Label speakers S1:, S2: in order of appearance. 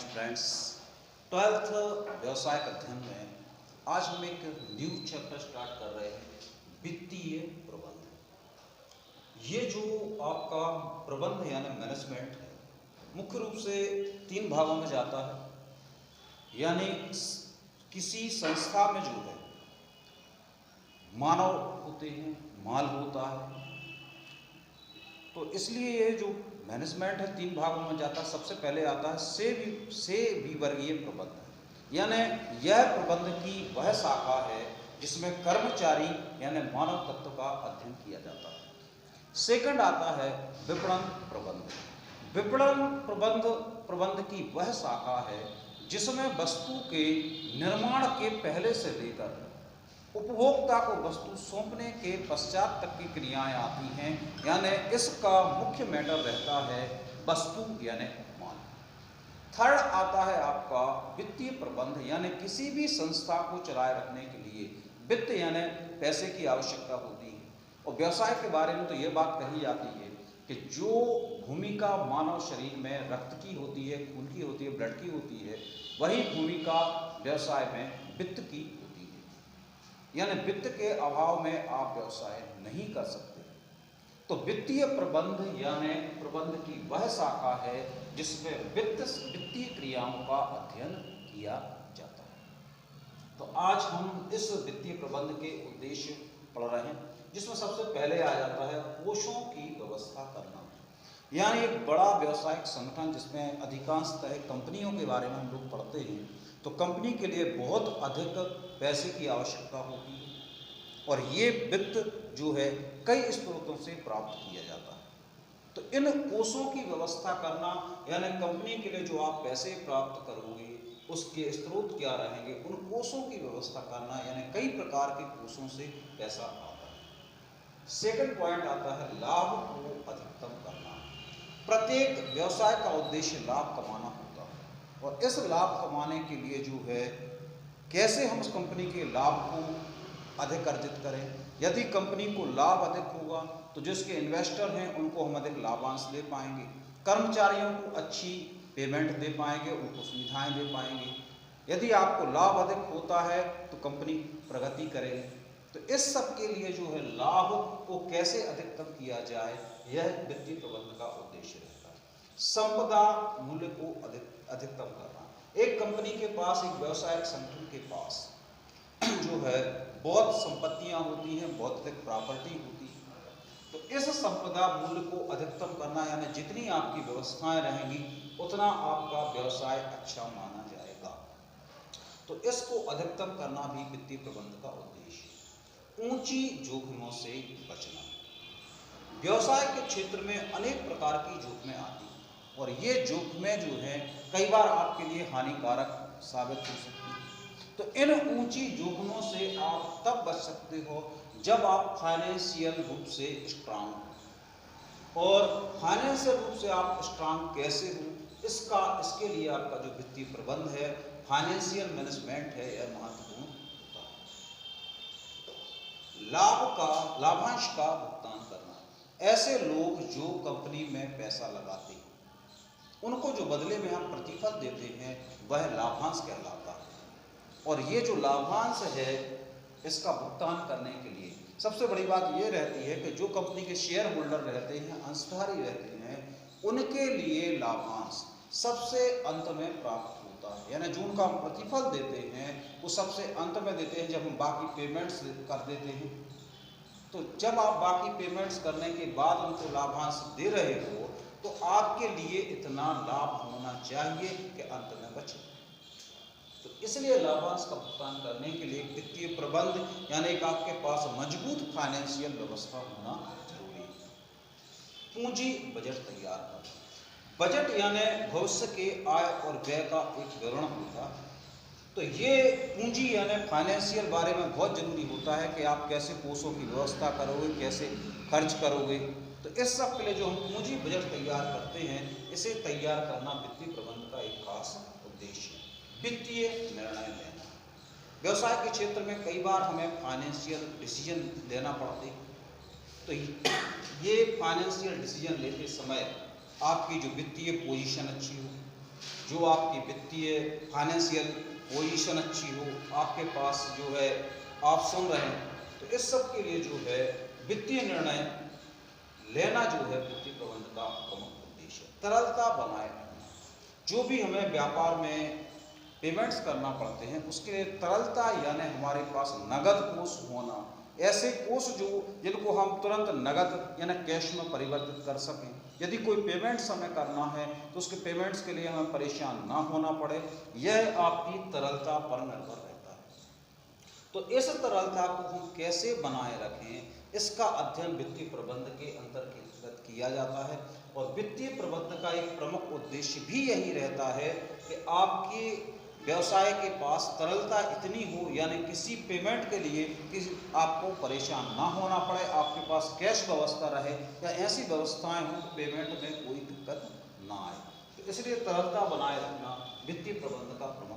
S1: Friends, 12th व्यवसाय अध्ययन में आज हम एक न्यू चैप्टर स्टार्ट कर रहे हैं, वित्तीय प्रबंध। ये जो आपका प्रबंध यानी मैनेजमेंट है, मुख्य रूप से 3 भागों में जाता है। यानी किसी संस्था में जो है मानव होते हैं, माल होता है, तो इसलिए ये जो मैनेजमेंट है 3 भागों में जाता है। सबसे पहले आता है से विवर्गीय प्रबंध, यानी यह प्रबंध की वह शाखा है जिसमें कर्मचारी यानी मानव तत्व का अध्ययन किया जाता है। सेकंड आता है विपणन प्रबंध। विपणन प्रबंध की वह शाखा है जिसमें वस्तु के निर्माण के पहले से लेकर उपभोक्ता को वस्तु सौंपने के पश्चात तक की क्रियाएं आती हैं। यानी इसका मुख्य मैटर रहता है वस्तु यानी माल। थर्ड आता है आपका वित्तीय प्रबंध, यानी किसी भी संस्था को चलाए रखने के लिए वित्त यानी पैसे की आवश्यकता होती है। और व्यवसाय के बारे में तो ये बात कही जाती है कि जो भूमिका मानव शरीर में रक्त की होती है, खून की होती है, ब्लड की होती है, वही भूमिका व्यवसाय में वित्त की होती है। यानी वित्त के अभाव में आप व्यवसाय नहीं कर सकते। तो वित्तीय प्रबंध यानी प्रबंध की वह शाखा है जिसमें वित्तीय क्रियाओं का अध्ययन किया जाता है। तो आज हम इस वित्तीय प्रबंध के उद्देश्य पढ़ रहे हैं, जिसमें सबसे पहले आ जाता है कोषों की व्यवस्था करना। यानी एक बड़ा व्यवसायिक संगठन जिसमें अधिकांशतः कंपनियों के बारे में हम लोग पढ़ते हैं, तो कंपनी के लिए बहुत अधिक पैसे की आवश्यकता होती है और ये वित्त जो है कई स्रोतों से प्राप्त किया जाता है। तो इन कोषों की व्यवस्था करना यानी कंपनी के लिए जो आप पैसे प्राप्त करोगे उसके स्रोत क्या रहेंगे, उन कोषों की व्यवस्था करना, यानी कई प्रकार के कोषों से पैसा आता है। सेकंड पॉइंट आता है लाभ को अधिकतम करना। प्रत्येक व्यवसाय का उद्देश्य लाभ कमाना होता है और इस लाभ कमाने के लिए जो है कैसे हम उस कंपनी के लाभ को अधिक अर्जित करें। यदि कंपनी को लाभ अधिक होगा तो जिसके इन्वेस्टर हैं उनको हम अधिक लाभांश दे पाएंगे, कर्मचारियों को अच्छी पेमेंट दे पाएंगे, उनको सुविधाएं दे पाएंगे। यदि आपको लाभ अधिक होता है तो कंपनी प्रगति करेगी। तो इस सब के लिए जो है लाभ को कैसे अधिकतम किया जाए, यह वित्तीय प्रबंध का उद्देश्य रहता है। संपदा मूल्य को अधिकतम करना। एक कंपनी के पास, एक व्यवसायिक संगठन के पास जो है बहुत संपत्तियां होती हैं, बहुत अधिक प्रॉपर्टी होती है। तो इस संपदा मूल्य को अधिकतम करना यानी जितनी आपकी व्यवस्थाएं रहेंगी उतना आपका व्यवसाय अच्छा माना जाएगा। तो इसको अधिकतम करना भी वित्तीय प्रबंध का उद्देश्य। ऊंची जोखिमों से बचना। व्यवसाय के क्षेत्र में अनेक प्रकार की जोखिमें आती हैं और ये जोखिमें जो हैं कई बार आपके लिए हानिकारक साबित हो सकती हैं। तो इन ऊंची जोखिमों से आप तब बच सकते हो जब आप फाइनेंशियल रूप से स्ट्रांग हो। और फाइनेंशियल रूप से आप स्ट्रांग कैसे हो, इसके लिए आपका जो वित्तीय प्रबंध है, फाइनेंशियल मैनेजमेंट है, यह महत्वपूर्ण होता है। लाभांश का भुगतान करना। ऐसे लोग जो कंपनी में पैसा लगाते हैं उनको जो बदले में हम प्रतिफल देते हैं वह लाभांश कहलाता है। और ये जो लाभांश है इसका भुगतान करने के लिए सबसे बड़ी बात ये रहती है कि जो कंपनी के शेयर होल्डर रहते हैं, अंशधारी रहते हैं, उनके लिए लाभांश सबसे अंत में प्राप्त होता है। यानी जो उनका हम प्रतिफल देते हैं वो सबसे अंत में देते हैं, जब हम बाकी पेमेंट्स कर देते हैं। तो जब आप बाकी पेमेंट्स करने के बाद उनको लाभांश दे रहे हो तो आपके लिए इतना लाभ होना चाहिए कि अंत में बचे। तो इसलिए लाभांश का भुगतान करने के लिए वित्तीय प्रबंध यानी एक आपके पास मजबूत फाइनेंशियल व्यवस्था होना जरूरी है। पूंजी बजट तैयार करना। बजट यानी भविष्य के आय और व्यय का एक विवरण होता है। तो ये पूंजी यानी फाइनेंशियल बारे में बहुत जरूरी होता है कि आप कैसे कोषों की व्यवस्था करोगे, कैसे खर्च करोगे। तो इस सब के लिए जो हम पूंजी बजट तैयार करते हैं, इसे तैयार करना वित्तीय प्रबंध का एक खास उद्देश्य है। वित्तीय निर्णय लेना। व्यवसाय के क्षेत्र में कई बार हमें फाइनेंशियल डिसीजन लेना पड़ते हैं। तो ये फाइनेंशियल डिसीजन लेते समय आपकी जो वित्तीय पोजीशन अच्छी हो, जो आपकी वित्तीय फाइनेंशियल पोजीशन अच्छी हो, आपके पास जो है ऑप्शन रहे। तो इस सब के लिए जो है वित्तीय निर्णय लेना जो है वित्तीय प्रबंधन का प्रमुख उद्देश्य। तरलता बनाए रखना, जो भी हमें व्यापार में पेमेंट्स करना पड़ते हैं उसके लिए तरलता यानी हमारे पास नगद कोष होना, ऐसे कोष जो जिनको हम तुरंत नगद यानी कैश में परिवर्तित कर सकें। यदि कोई पेमेंट हमें करना है तो उसके पेमेंट्स के लिए हमें परेशान ना होना पड़े, यह आपकी तरलता पर निर्भर रहता है। तो इस तरलता को हम कैसे बनाए रखें, इसका अध्ययन वित्तीय प्रबंधन के अंतर्गत किया जाता है। और वित्तीय प्रबंधन का एक प्रमुख उद्देश्य भी यही रहता है कि आपके व्यवसाय के पास तरलता इतनी हो, यानी किसी पेमेंट के लिए किसी आपको परेशान ना होना पड़े, आपके पास कैश व्यवस्था रहे या ऐसी व्यवस्थाएं हों तो पेमेंट में कोई दिक्कत ना आए। तो इसलिए तरलता बनाए रखना वित्तीय प्रबंधन का प्रमुख